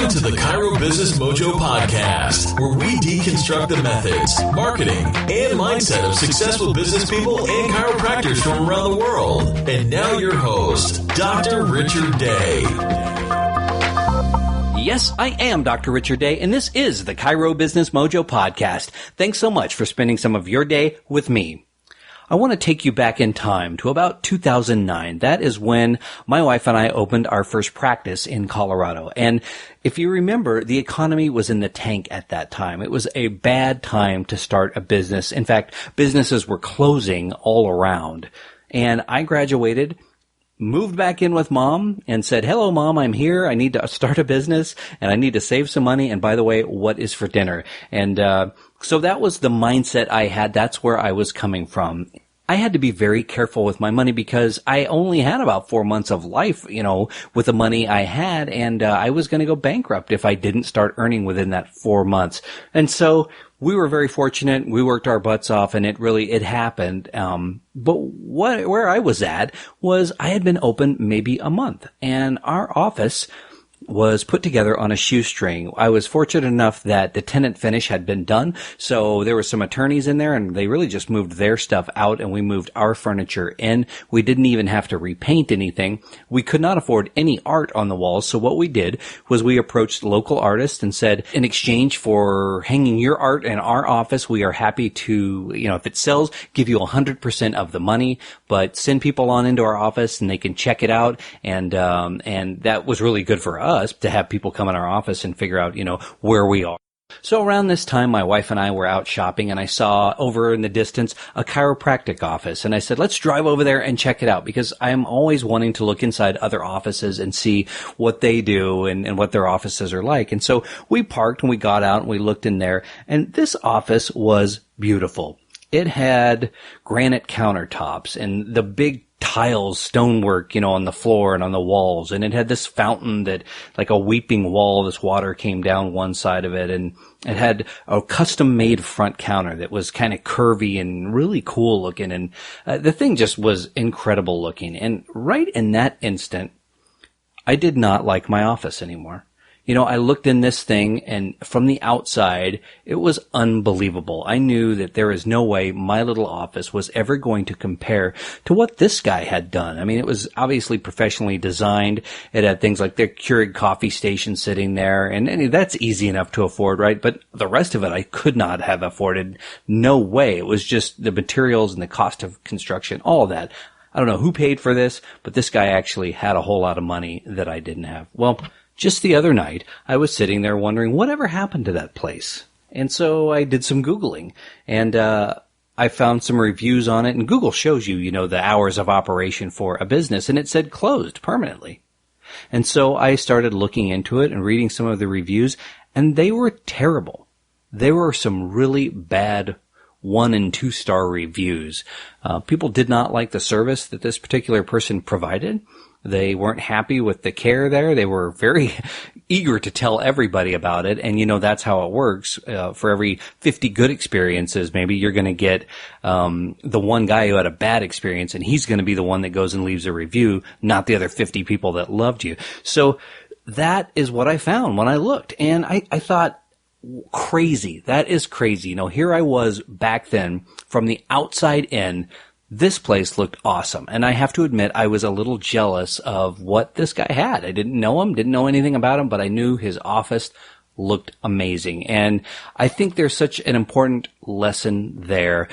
Welcome to the Cairo Business Mojo Podcast, where we deconstruct the methods, marketing, and mindset of successful business people and chiropractors from around the world. And now your host, Dr. Richard Day. Yes, I am Dr. Richard Day, and this is the Cairo Business Mojo Podcast. Thanks so much for spending some of your day with me. I want to take you back in time to about 2009. That is when my wife and I opened our first practice in Colorado. And if you remember, the economy was in the tank at that time. It was a bad time to start a business. In fact, businesses were closing all around. And I graduated, moved back in with Mom and said, "Hello, Mom, I'm here. I need to start a business and I need to save some money. And by the way, what is for dinner?" And so that was the mindset I had. That's where I was coming from. I had to be very careful with my money because I only had about 4 months of life, with the money I had, and I was going to go bankrupt if I didn't start earning within that 4 months. And so we were very fortunate. We worked our butts off, and it happened. But where I was at was I had been open maybe a month, and our office was put together on a shoestring. I was fortunate enough that the tenant finish had been done, so there were some attorneys in there, and they really just moved their stuff out, and we moved our furniture in. We didn't even have to repaint anything. We could not afford any art on the walls, so what we did was we approached local artists and said, in exchange for hanging your art in our office, we are happy to, if it sells, give you 100% of the money, but send people on into our office and they can check it out, and that was really good for us to have people come in our office and figure out, where we are. So around this time, my wife and I were out shopping, and I saw over in the distance a chiropractic office. And I said, let's drive over there and check it out, because I am always wanting to look inside other offices and see what they do and what their offices are like. And so we parked and we got out and we looked in there, and this office was beautiful. It had granite countertops and the big tiles, stonework, on the floor and on the walls. And it had this fountain that, like a weeping wall, this water came down one side of it. And it had a custom-made front counter that was kind of curvy and really cool looking. And the thing just was incredible looking. And right in that instant, I did not like my office anymore. I looked in this thing, and from the outside, it was unbelievable. I knew that there is no way my little office was ever going to compare to what this guy had done. I mean, it was obviously professionally designed. It had things like the Keurig coffee station sitting there, and that's easy enough to afford, right? But the rest of it I could not have afforded. No way. It was just the materials and the cost of construction, all of that. I don't know who paid for this, but this guy actually had a whole lot of money that I didn't have. Well, just the other night, I was sitting there wondering whatever happened to that place. And so I did some Googling, and I found some reviews on it. And Google shows you, the hours of operation for a business, and it said closed permanently. And so I started looking into it and reading some of the reviews, and they were terrible. There were some really bad 1- and 2-star reviews. People did not like the service that this particular person provided. They weren't happy with the care there. They were very eager to tell everybody about it. And, that's how it works. For every 50 good experiences, maybe you're going to get the one guy who had a bad experience, and he's going to be the one that goes and leaves a review, not the other 50 people that loved you. So that is what I found when I looked. And I thought, crazy. That is crazy. Here I was back then from the outside in. This place looked awesome, and I have to admit I was a little jealous of what this guy had. I didn't know him, didn't know anything about him, but I knew his office looked amazing. And I think there's such an important lesson there.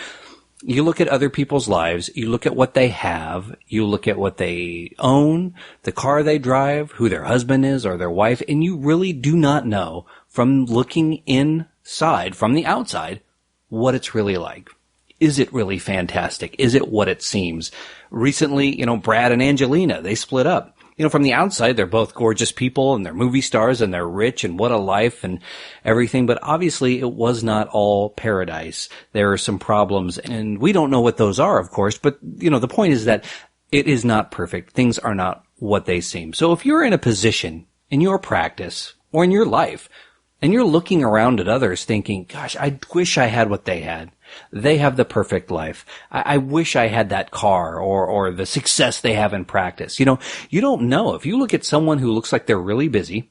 You look at other people's lives, you look at what they have, you look at what they own, the car they drive, who their husband is or their wife, and you really do not know from looking inside, from the outside, what it's really like. Is it really fantastic? Is it what it seems? Recently, Brad and Angelina, they split up. From the outside, they're both gorgeous people and they're movie stars and they're rich and what a life and everything. But obviously it was not all paradise. There are some problems, and we don't know what those are, of course. But, the point is that it is not perfect. Things are not what they seem. So if you're in a position in your practice or in your life and you're looking around at others thinking, gosh, I wish I had what they had. They have the perfect life. I wish I had that car or the success they have in practice. You don't know. If you look at someone who looks like they're really busy,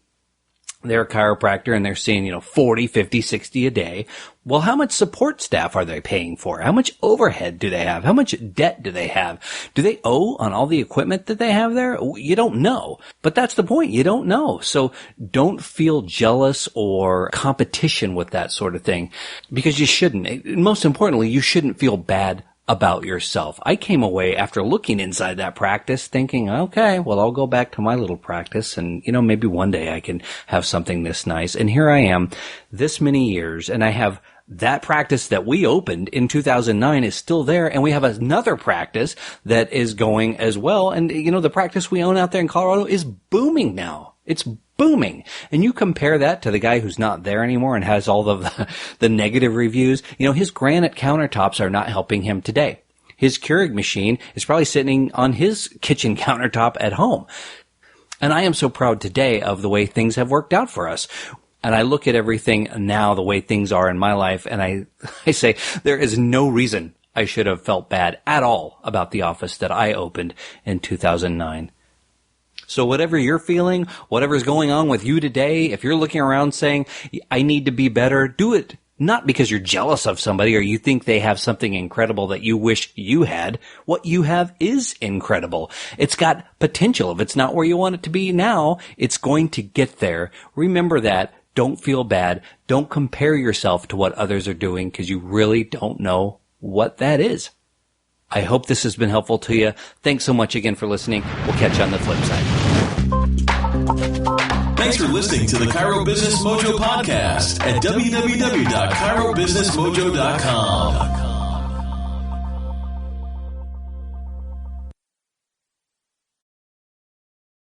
they're a chiropractor and they're seeing, 40, 50, 60 a day. Well, how much support staff are they paying for? How much overhead do they have? How much debt do they have? Do they owe on all the equipment that they have there? You don't know. But that's the point. You don't know. So don't feel jealous or competition with that sort of thing, because you shouldn't. Most importantly, you shouldn't feel bad about yourself. I came away after looking inside that practice thinking, okay, well, I'll go back to my little practice and, maybe one day I can have something this nice. And here I am this many years, and I have that practice that we opened in 2009 is still there, and we have another practice that is going as well. And, the practice we own out there in Colorado is booming now. It's booming. And you compare that to the guy who's not there anymore and has all of the negative reviews. His granite countertops are not helping him today. His Keurig machine is probably sitting on his kitchen countertop at home. And I am so proud today of the way things have worked out for us. And I look at everything now, the way things are in my life, and I say there is no reason I should have felt bad at all about the office that I opened in 2009. So whatever you're feeling, whatever's going on with you today, if you're looking around saying, I need to be better, do it not because you're jealous of somebody or you think they have something incredible that you wish you had. What you have is incredible. It's got potential. If it's not where you want it to be now, it's going to get there. Remember that. Don't feel bad. Don't compare yourself to what others are doing, because you really don't know what that is. I hope this has been helpful to you. Thanks so much again for listening. We'll catch you on the flip side. Thanks for listening to the Chiro Business Mojo podcast at www.chirobusinessmojo.com.